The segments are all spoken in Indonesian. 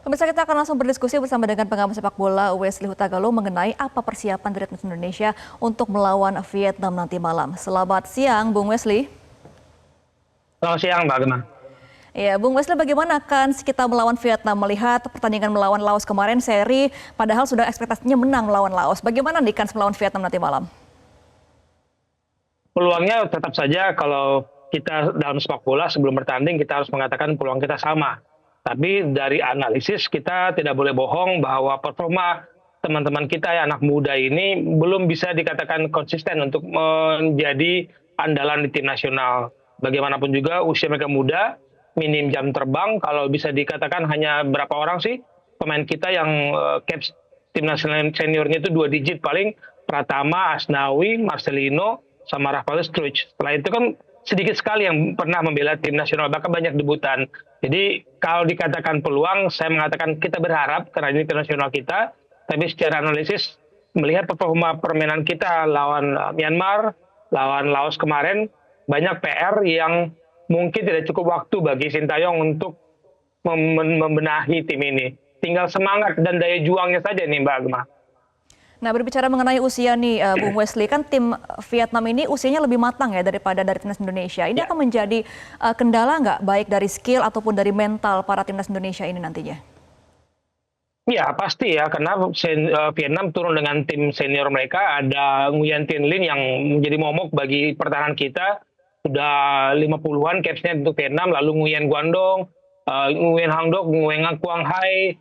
Pemirsa, kita akan langsung berdiskusi bersama dengan pengamat sepak bola Wesley Hutagalung mengenai apa persiapan dari timnas Indonesia untuk melawan Vietnam nanti malam. Selamat siang, Bung Wesley. Selamat siang, Mbak Gemma. Ya, Bung Wesley, bagaimana kan kita melawan Vietnam melihat pertandingan melawan Laos kemarin seri, padahal sudah ekspektasinya menang melawan Laos. Bagaimana nih kan melawan Vietnam nanti malam? Peluangnya tetap saja kalau kita dalam sepak bola sebelum bertanding kita harus mengatakan peluang kita sama. Tapi dari analisis kita tidak boleh bohong bahwa performa teman-teman kita ya anak muda ini belum bisa dikatakan konsisten untuk menjadi andalan di tim nasional. Bagaimanapun juga usia mereka muda, minim jam terbang, kalau bisa dikatakan hanya berapa orang sih pemain kita yang caps tim nasional seniornya itu 2 digit paling, Pratama, Asnawi, Marcelino, sama Rafael Struij. Setelah itu kan sedikit sekali yang pernah membela tim nasional, bahkan banyak debutan. Jadi kalau dikatakan peluang, saya mengatakan kita berharap karena ini tim nasional kita, tapi secara analisis melihat performa permainan kita lawan Myanmar, lawan Laos kemarin, banyak PR yang mungkin tidak cukup waktu bagi Sintayong untuk membenahi tim ini. Tinggal semangat dan daya juangnya saja nih, Mbak Gemma. Nah, berbicara mengenai usia nih, Bung Wesley, kan tim Vietnam ini usianya lebih matang ya daripada dari timnas Indonesia. Ini akan menjadi kendala nggak, baik dari skill ataupun dari mental para timnas Indonesia ini nantinya? Ya pasti ya, karena Vietnam turun dengan tim senior mereka, ada Nguyen Tin Linh yang menjadi momok bagi pertahanan kita, sudah 50-an capsnya untuk Vietnam, lalu Nguyen Guangdong, Nguyen Hang Duc, Nguyen Quang Hai,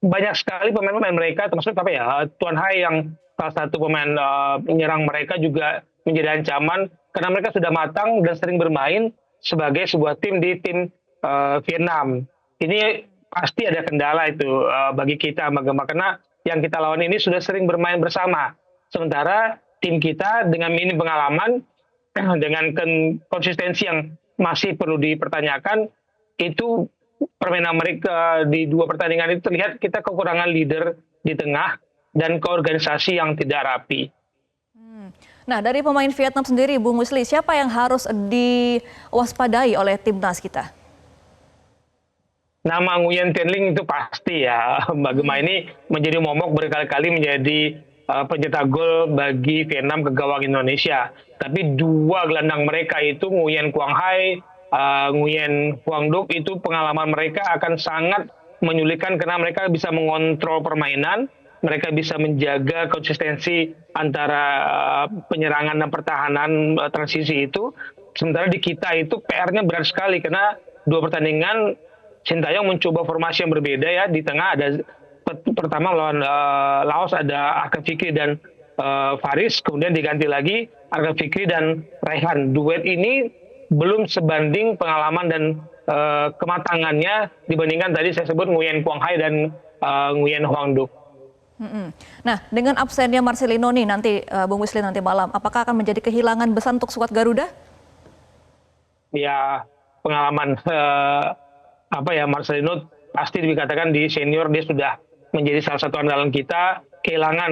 banyak sekali pemain-pemain mereka, termasuk apa ya, Tuan Hai yang salah satu pemain penyerang mereka juga menjadi ancaman, karena mereka sudah matang dan sering bermain sebagai sebuah tim di tim Vietnam. Ini pasti ada kendala itu bagi kita, karena yang kita lawan ini sudah sering bermain bersama. Sementara tim kita dengan minim pengalaman, dengan konsistensi yang masih perlu dipertanyakan, itu permainan mereka di 2 pertandingan itu terlihat kita kekurangan leader di tengah dan keorganisasi yang tidak rapi. Nah, dari pemain Vietnam sendiri, Bung Wesley, siapa yang harus diwaspadai oleh timnas kita? Nama Nguyen Tin Linh itu pasti ya, Mbak Gemma, ini menjadi momok berkali-kali menjadi pencetak gol bagi Vietnam ke gawang Indonesia. Tapi 2 gelandang mereka itu Nguyen Quang Hai, Nguyen Quang Duc, itu pengalaman mereka akan sangat menyulitkan karena mereka bisa mengontrol permainan, mereka bisa menjaga konsistensi antara penyerangan dan pertahanan transisi itu. Sementara di kita itu PR-nya berat sekali karena 2 pertandingan Sintayong mencoba formasi yang berbeda ya. Di tengah ada pertama lawan Laos ada Arkan Fikri dan Faris, kemudian diganti lagi Arkan Fikri dan Raihan. Duet ini belum sebanding pengalaman dan kematangannya dibandingkan tadi saya sebut Nguyen Quang Hai dan Nguyen Hoang Duc. Nah, dengan absennya Marcelino nih nanti, Bung Wesley, nanti malam, apakah akan menjadi kehilangan besar untuk skuad Garuda? Ya, pengalaman Marcelino pasti dikatakan di senior dia sudah menjadi salah satu andalan kita. Kehilangan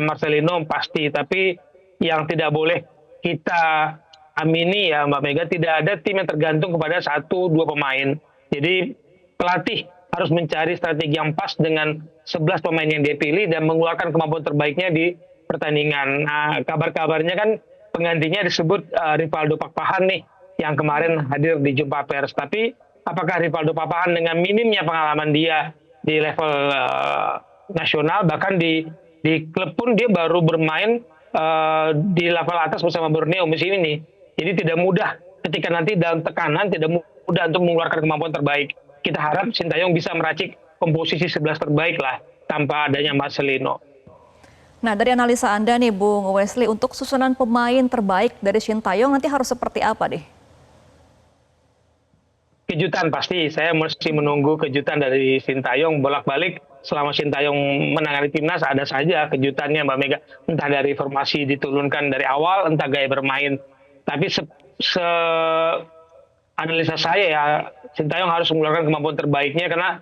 Marcelino pasti, tapi yang tidak boleh kita amini ya Mbak Mega, tidak ada tim yang tergantung kepada 1-2 pemain. Jadi pelatih harus mencari strategi yang pas dengan 11 pemain yang dia pilih dan mengeluarkan kemampuan terbaiknya di pertandingan. Nah, kabar-kabarnya kan penggantinya disebut Rivaldo Pakpahan nih, yang kemarin hadir di jumpa pers. Tapi apakah Rivaldo Pakpahan dengan minimnya pengalaman dia di level nasional, bahkan di klub pun dia baru bermain di level atas bersama Borneo musim ini. Jadi tidak mudah ketika nanti dalam tekanan, tidak mudah untuk mengeluarkan kemampuan terbaik. Kita harap Sintayong bisa meracik komposisi 11 terbaik lah tanpa adanya Marcelino. Nah, dari analisa Anda nih, Bung Wesley, untuk susunan pemain terbaik dari Sintayong nanti harus seperti apa deh? Kejutan pasti, saya mesti menunggu kejutan dari Sintayong. Bolak-balik selama Sintayong menangani timnas ada saja kejutannya Mbak Mega. Entah dari formasi diturunkan dari awal, entah gaya bermain. Tapi analisa saya ya, Sintayong harus mengeluarkan kemampuan terbaiknya karena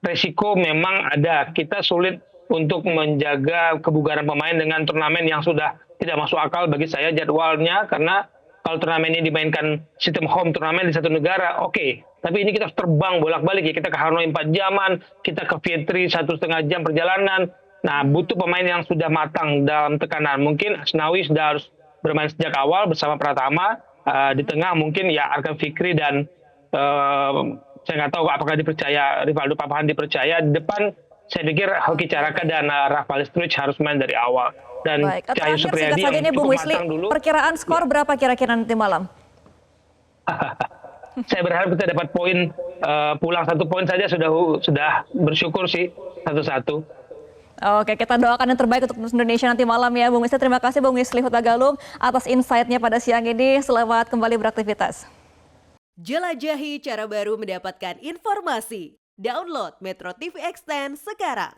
resiko memang ada. Kita sulit untuk menjaga kebugaran pemain dengan turnamen yang sudah tidak masuk akal bagi saya jadwalnya, karena kalau turnamen ini dimainkan sistem home turnamen di satu negara, oke. Tapi ini kita harus terbang bolak-balik ya. Kita ke Hanoi 4 jaman, kita ke Vietri 1,5 jam perjalanan. Nah, butuh pemain yang sudah matang dalam tekanan. Mungkin Asnawi sudah harus bermain sejak awal bersama Pratama. Di tengah mungkin ya Arkan Fikri dan saya nggak tahu apakah dipercaya Rivaldo Papahan dipercaya. Di depan saya pikir Hoki Caraka dan Rafael Struij harus main dari awal. Dan Baik, Cahyo terakhir Supriyadi singkat saja yang nih Bung cukup Wisli, matang dulu. perkiraan skor berapa kira-kira nanti malam? Saya berharap kita dapat poin pulang 1 poin saja sudah bersyukur sih 1-1. Oke, kita doakan yang terbaik untuk Indonesia nanti malam ya Bung Wisli. Terima kasih Bung Wisli Hutagalung atas insight-nya pada siang ini. Selamat kembali beraktivitas. Jelajahi cara baru mendapatkan informasi. Download Metro TV Extend sekarang.